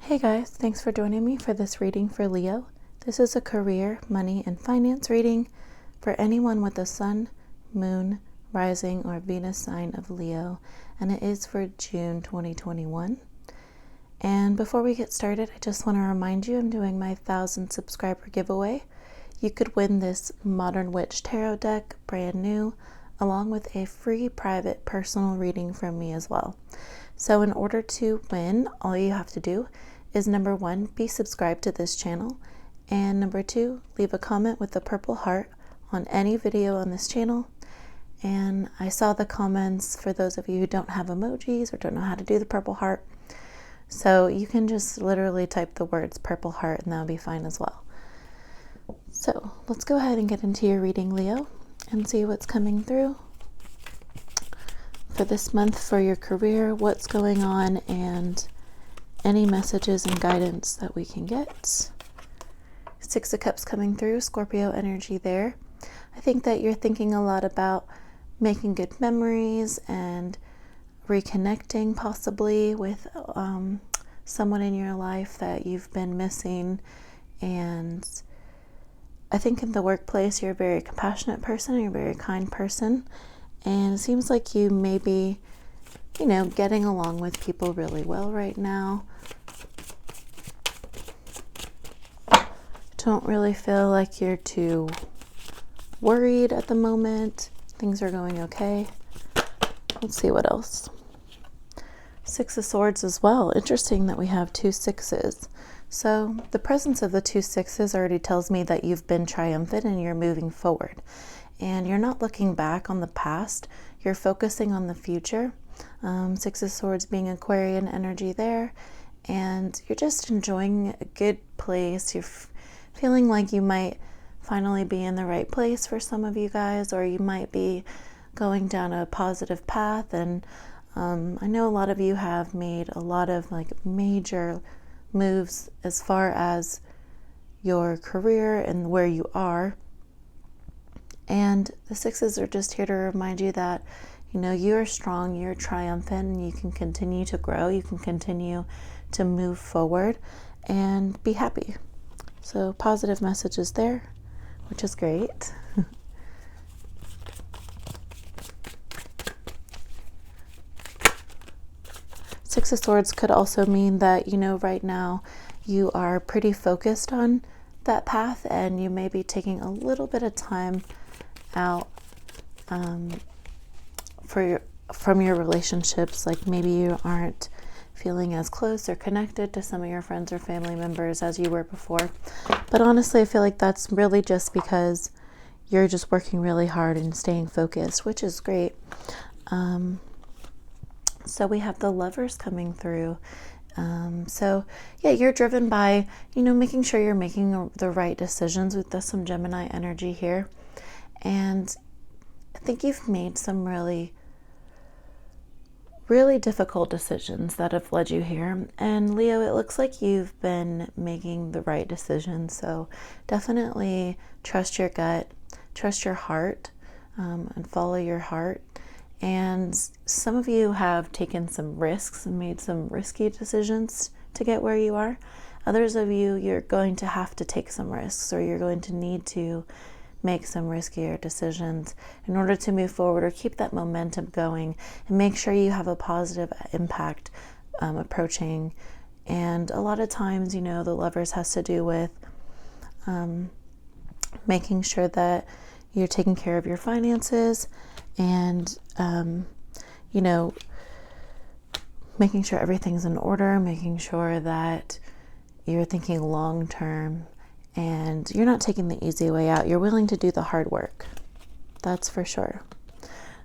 Hey guys, thanks for joining me for this reading for Leo. This is a career, money, and finance reading for anyone with the Sun, Moon, Rising, or Venus sign of Leo, and it is for June 2021. And before we get started, I just want to remind you I'm doing my 1,000 subscriber giveaway. You could win this Modern Witch Tarot deck, brand new, along with a free private personal reading from me as well. So in order to win, all you have to do is number 1, be subscribed to this channel, and number 2, leave a comment with a purple heart on any video on this channel. And I saw the comments for those of you who don't have emojis or don't know how to do the purple heart. So you can just literally type the words purple heart and that'll be fine as well. So let's go ahead and get into your reading, Leo, and see what's coming through for this month for your career, what's going on, and any messages and guidance that we can get. 6 of Cups coming through, Scorpio energy there. I think that you're thinking a lot about making good memories and reconnecting possibly with someone in your life that you've been missing. And I think in the workplace you're a very compassionate person, you're a very kind person, and it seems like you may be, getting along with people really well right now. Don't really feel like you're too worried at the moment. Things are going okay. Let's see what else. 6 of Swords as well. Interesting that we have 2 6s. So the presence of the 2 6s already tells me that you've been triumphant and you're moving forward. And you're not looking back on the past. You're focusing on the future. 6 of Swords being Aquarian energy there. And you're just enjoying a good place. You're feeling like you might finally be in the right place for some of you guys, or you might be going down a positive path. And I know a lot of you have made a lot of major moves as far as your career and where you are. And the 6s are just here to remind you that, you're strong, you're triumphant, and you can continue to grow, you can continue to move forward and be happy. So positive messages there, which is great. 6 of Swords could also mean that, right now you are pretty focused on that path and you may be taking a little bit of time out from your relationships. Like maybe you aren't feeling as close or connected to some of your friends or family members as you were before. But honestly, I feel like that's really just because you're just working really hard and staying focused, which is great. So we have the Lovers coming through. So yeah, you're driven by, making sure you're making the right decisions with some Gemini energy here. And I think you've made some really, really difficult decisions that have led you here. And Leo, it looks like you've been making the right decisions. So definitely trust your gut, trust your heart, and follow your heart. And some of you have taken some risks and made some risky decisions to get where you are. Others of you, you're going to have to take some risks, or you're going to need to make some riskier decisions in order to move forward or keep that momentum going and make sure you have a positive impact approaching. And a lot of times, the Lovers has to do with making sure that you're taking care of your finances and, making sure everything's in order, making sure that you're thinking long term and you're not taking the easy way out. You're willing to do the hard work. That's for sure.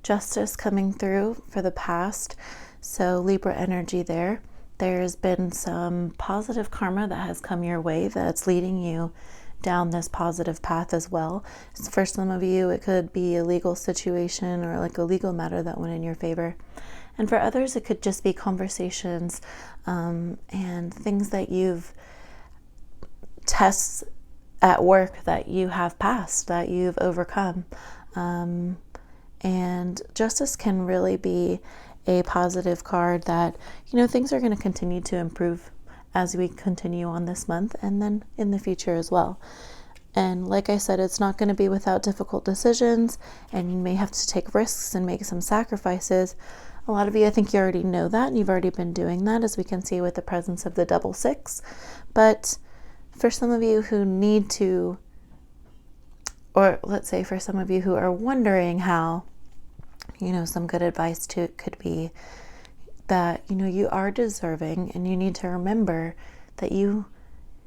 Justice coming through for the past. So Libra energy there. There's been some positive karma that has come your way that's leading you down this positive path as well. For some of you, it could be a legal situation or a legal matter that went in your favor. And for others, it could just be conversations and things that tests at work that you have passed, that you've overcome. And justice can really be a positive card that, things are going to continue to improve as we continue on this month and then in the future as well. And like I said, it's not going to be without difficult decisions, and you may have to take risks and make some sacrifices. A lot of you, I think you already know that, and you've already been doing that, as we can see with the presence of the double six. But for some of you who need to, or let's say for some of you who are wondering how, some good advice could be that, you are deserving, and you need to remember that you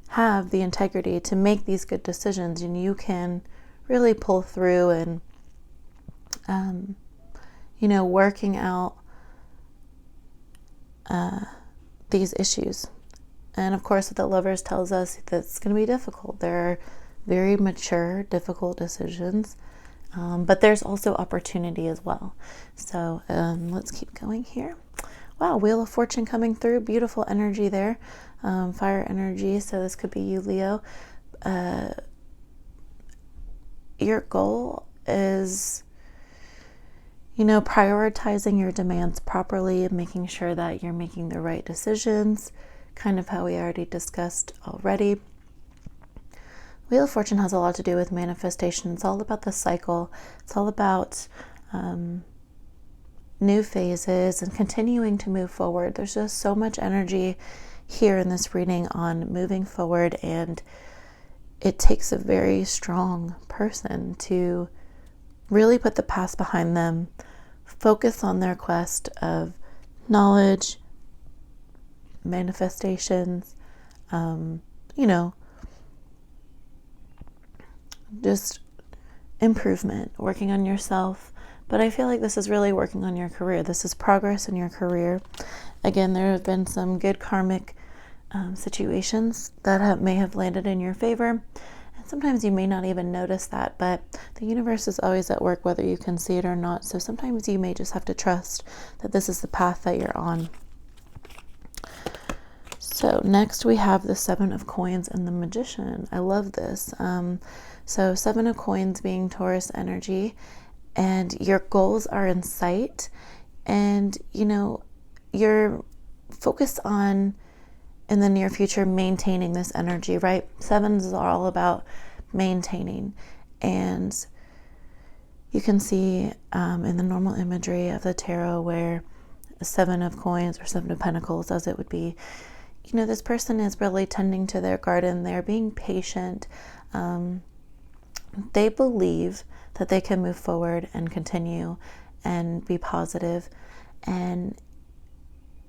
have the integrity to make these good decisions, and you can really pull through and, working out these issues. And of course, the Lovers tells us that it's going to be difficult. There are very mature, difficult decisions, but there's also opportunity as well. So let's keep going here. Wow, Wheel of Fortune coming through. Beautiful energy there. Fire energy. So this could be you, Leo. Your goal is, prioritizing your demands properly and making sure that you're making the right decisions, kind of how we already discussed already. Wheel of Fortune has a lot to do with manifestation. It's all about the cycle. It's all about new phases and continuing to move forward. There's just so much energy here in this reading on moving forward, and it takes a very strong person to really put the past behind them, focus on their quest of knowledge, manifestations, just improvement, working on yourself. But I feel like this is really working on your career. This is progress in your career. Again, there have been some good karmic situations that may have landed in your favor. And sometimes you may not even notice that, but the universe is always at work, whether you can see it or not. So sometimes you may just have to trust that this is the path that you're on. So next we have the Seven of Coins and the Magician. I love this. So Seven of Coins being Taurus energy, and your goals are in sight, and you're focused on, in the near future, maintaining this energy, right? Sevens are all about maintaining, and you can see in the normal imagery of the tarot where a Seven of Coins or Seven of Pentacles, as it would be, this person is really tending to their garden. They're being patient. They believe that they can move forward and continue and be positive. And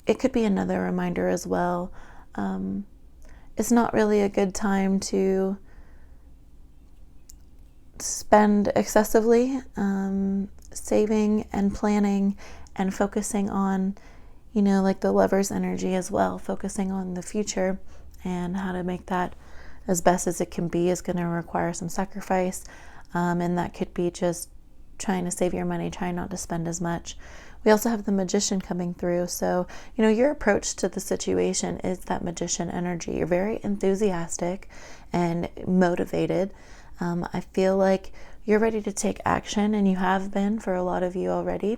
it could be another reminder as well. It's not really a good time to spend excessively, saving and planning and focusing on, like the Lover's energy as well, focusing on the future and how to make that as best as it can be is going to require some sacrifice. And that could be just trying to save your money, trying not to spend as much. We also have the Magician coming through. So, your approach to the situation is that Magician energy. You're very enthusiastic and motivated. I feel like you're ready to take action, and you have been for a lot of you already.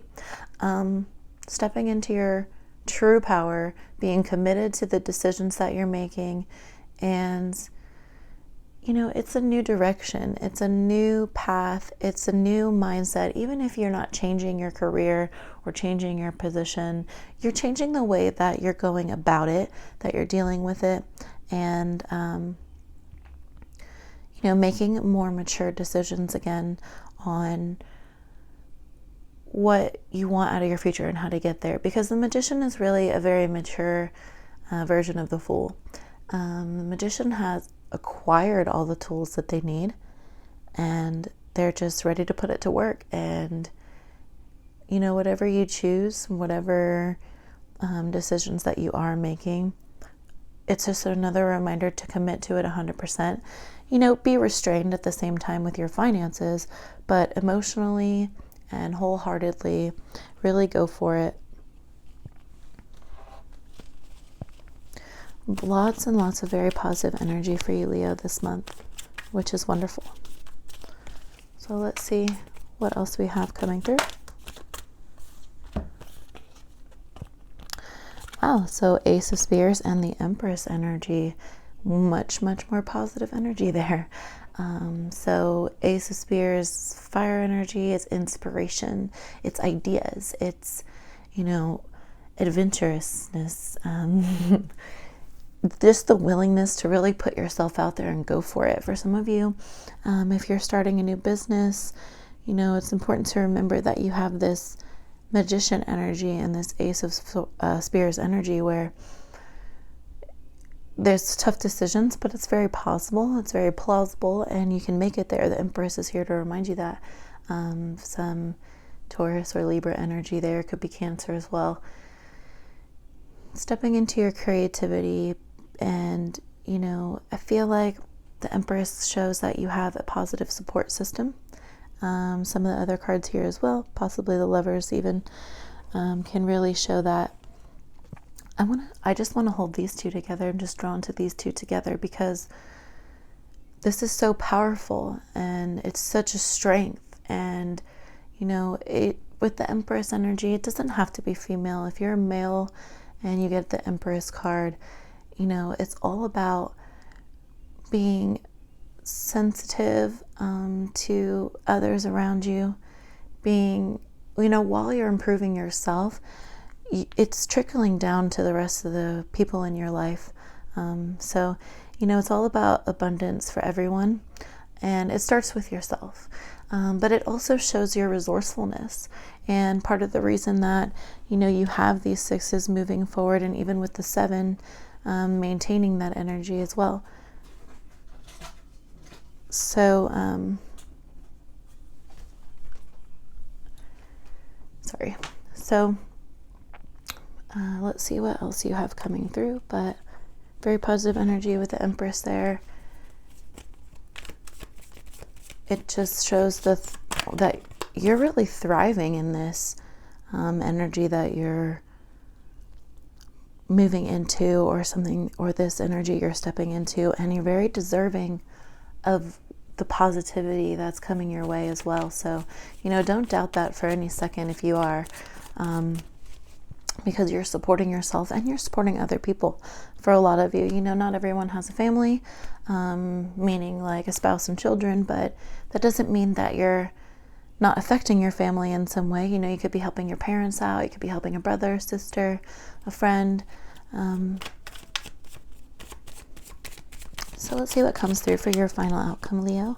Stepping into your true power, being committed to the decisions that you're making, and it's a new direction. It's a new path. It's a new mindset. Even if you're not changing your career or changing your position, you're changing the way that you're going about it, that you're dealing with it, and, making more mature decisions again on what you want out of your future and how to get there. Because the Magician is really a very mature version of the Fool. The Magician has acquired all the tools that they need, and they're just ready to put it to work. And whatever you choose, whatever decisions that you are making, it's just another reminder to commit to it 100%. Be restrained at the same time with your finances, but emotionally and wholeheartedly really go for it. Lots and lots of very positive energy for you, Leo, this month, which is wonderful. So let's see what else we have coming through. Wow, so Ace of Spears and the Empress energy, much more positive energy there. So Ace of Spears, fire energy, it's inspiration, it's ideas, it's, adventurousness, just the willingness to really put yourself out there and go for it. For some of you, if you're starting a new business, it's important to remember that you have this Magician energy and this Ace of Spears energy where there's tough decisions, but it's very possible, it's very plausible, and you can make it there. The Empress is here to remind you that. Some Taurus or Libra energy there, could be Cancer as well. Stepping into your creativity, and I feel like the Empress shows that you have a positive support system. Some of the other cards here as well, possibly the Lovers even, can really show that. I just want to hold these two together. I'm just drawn to these two together because this is so powerful and it's such a strength. And with the Empress energy, it doesn't have to be female. If you're a male and you get the Empress card, it's all about being sensitive to others around you, being, while you're improving yourself, it's trickling down to the rest of the people in your life. So it's all about abundance for everyone, and it starts with yourself. But it also shows your resourcefulness, and part of the reason that you have these sixes moving forward, and even with the 7, maintaining that energy as well. So let's see what else you have coming through, but very positive energy with the Empress there. It just shows that you're really thriving in this energy that you're moving into, or something, or this energy you're stepping into, and you're very deserving of the positivity that's coming your way as well. So, don't doubt that for any second if you are, because you're supporting yourself and you're supporting other people. For a lot of you, not everyone has a family, meaning like a spouse and children, but that doesn't mean that you're not affecting your family in some way. You could be helping your parents out, you could be helping a brother, sister, a friend. So let's see what comes through for your final outcome, Leo.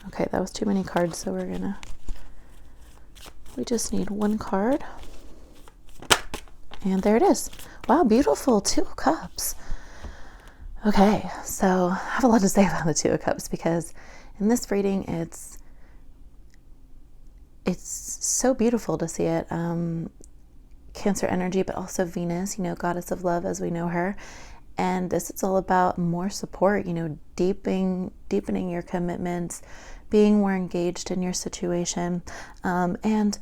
Okay, that was too many cards, so we just need one card. And there it is. Wow, beautiful, 2 of Cups. Okay, so I have a lot to say about the 2 of Cups, because in this reading, it's so beautiful to see it. Cancer energy, but also Venus, goddess of love as we know her. And this is all about more support, deepening your commitments, being more engaged in your situation. And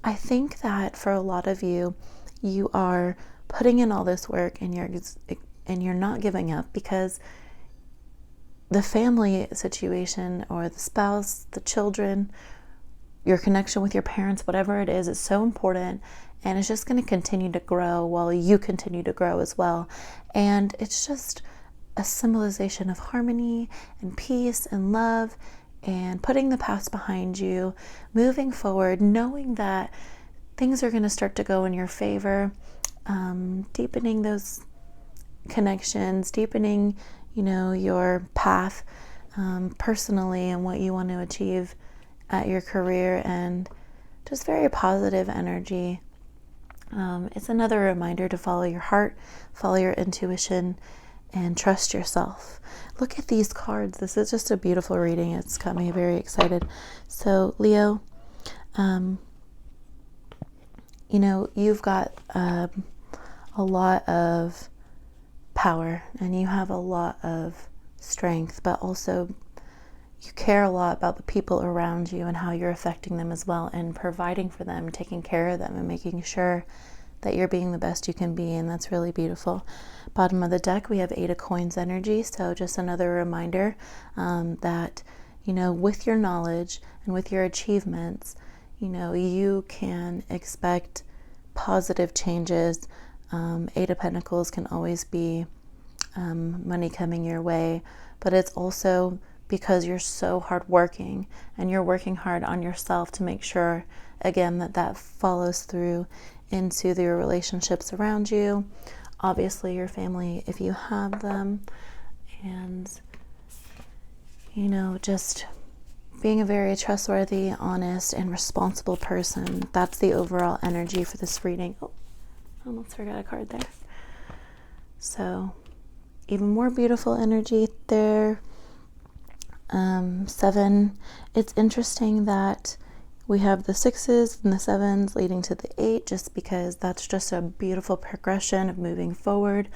I think that for a lot of you, you are putting in all this work, and you're not giving up, because the family situation, or the spouse, the children, your connection with your parents, whatever it is so important. And it's just going to continue to grow while you continue to grow as well. And it's just a symbolization of harmony and peace and love, and putting the past behind you, moving forward, knowing that things are going to start to go in your favor, deepening those connections, deepening, your path personally, and what you want to achieve at your career, and just very positive energy. It's another reminder to follow your heart, follow your intuition, and trust yourself. Look at these cards. This is just a beautiful reading. It's got me very excited. So, Leo, you've got a lot of power, and you have a lot of strength, but also you care a lot about the people around you and how you're affecting them as well, and providing for them, taking care of them, and making sure that you're being the best you can be. And that's really beautiful. Bottom of the deck, we have 8 of Coins energy. So just another reminder that you know, with your knowledge and with your achievements, you know, you can expect positive changes. Eight of Pentacles can always be money coming your way, but it's also because you're so hardworking and you're working hard on yourself to make sure, again, that that follows through into the relationships around you, obviously your family if you have them, and, you know, just being a very trustworthy, honest, and responsible person. That's the overall energy for this reading. Oh, I almost forgot a card there. So even more beautiful energy there. 7. It's interesting that we have the 6s and the 7s leading to the 8, just because that's just a beautiful progression of moving forward.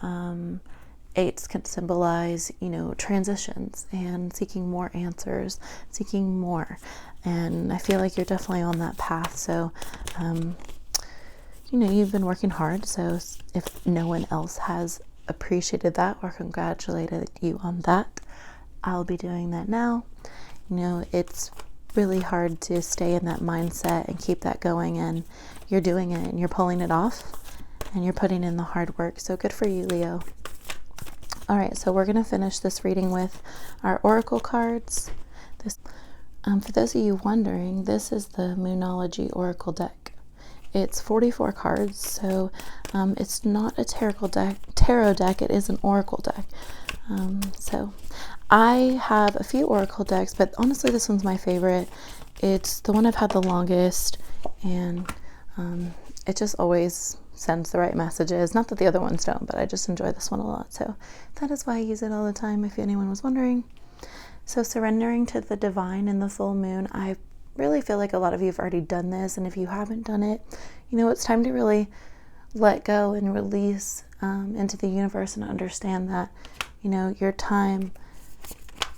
8s can symbolize, you know, transitions and seeking more answers, seeking more. And I feel like you're definitely on that path. So, you know, you've been working hard. So if no one else has appreciated that or congratulated you on that, I'll be doing that now. You know, it's really hard to stay in that mindset and keep that going, and you're doing it and you're pulling it off and you're putting in the hard work. So good for you, Leo. All right, so we're going to finish this reading with our oracle cards. For those of you wondering, this is the Moonology Oracle deck. It's 44 cards, so it's not a tarot deck, it is an oracle deck. So I have a few oracle decks, but honestly this one's my favorite. It's the one I've had the longest, and it just always sends the right messages. Not that the other ones don't, but I just enjoy this one a lot. So that is why I use it all the time, if anyone was wondering. So surrendering to the divine in the full moon. I really feel like a lot of you have already done this, and if you haven't done it, you know, it's time to really let go and release into the universe and understand that, you know, your time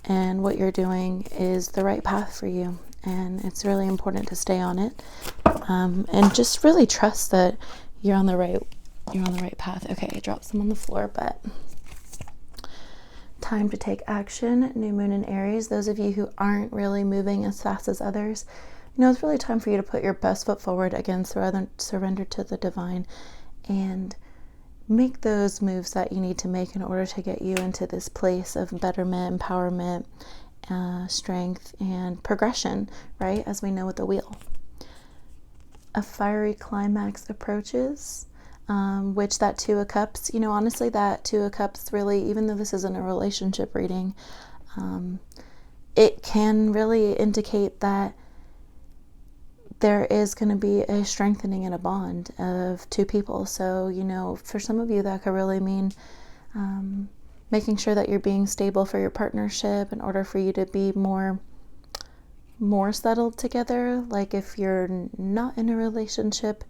and what you're doing is the right path for you, and it's really important to stay on it, and just really trust that you're on the right path. Okay, I dropped some on the floor, but time to take action. New moon in Aries. Those of you who aren't really moving as fast as others, you know, it's really time for you to put your best foot forward. Again, surrender to the divine and make those moves that you need to make in order to get you into this place of betterment, empowerment, strength, and progression, right? As we know with the wheel. A fiery climax approaches. Which that Two of Cups, you know, honestly, that Two of Cups really, even though this isn't a relationship reading, it can really indicate that there is going to be a strengthening in a bond of two people. So, you know, for some of you, that could really mean making sure that you're being stable for your partnership in order for you to be more settled together. Like if you're not in a relationship,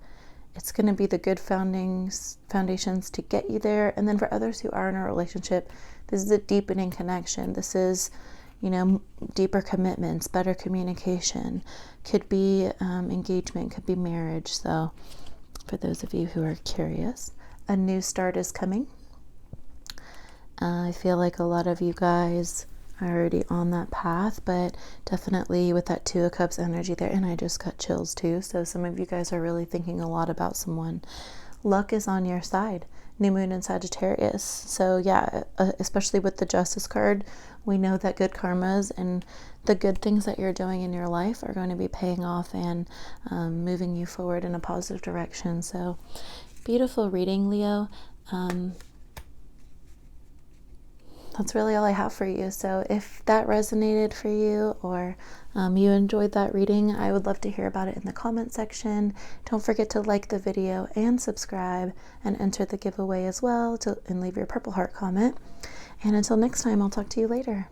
it's going to be the good foundations to get you there. And then for others who are in a relationship, this is a deepening connection. This is, you know, deeper commitments, better communication. Could be engagement, could be marriage. So for those of you who are curious, a new start is coming. I feel like a lot of you guys are already on that path, but definitely with that Two of Cups energy there, and I just got chills too, so some of you guys are really thinking a lot about someone. Luck is on your side. New moon in Sagittarius. So yeah, especially with the Justice card, we know that good karmas and the good things that you're doing in your life are going to be paying off and moving you forward in a positive direction. So beautiful reading, Leo. That's really all I have for you. So if that resonated for you, or you enjoyed that reading, I would love to hear about it in the comment section. Don't forget to like the video and subscribe and enter the giveaway as well, and leave your Purple Heart comment. And until next time, I'll talk to you later.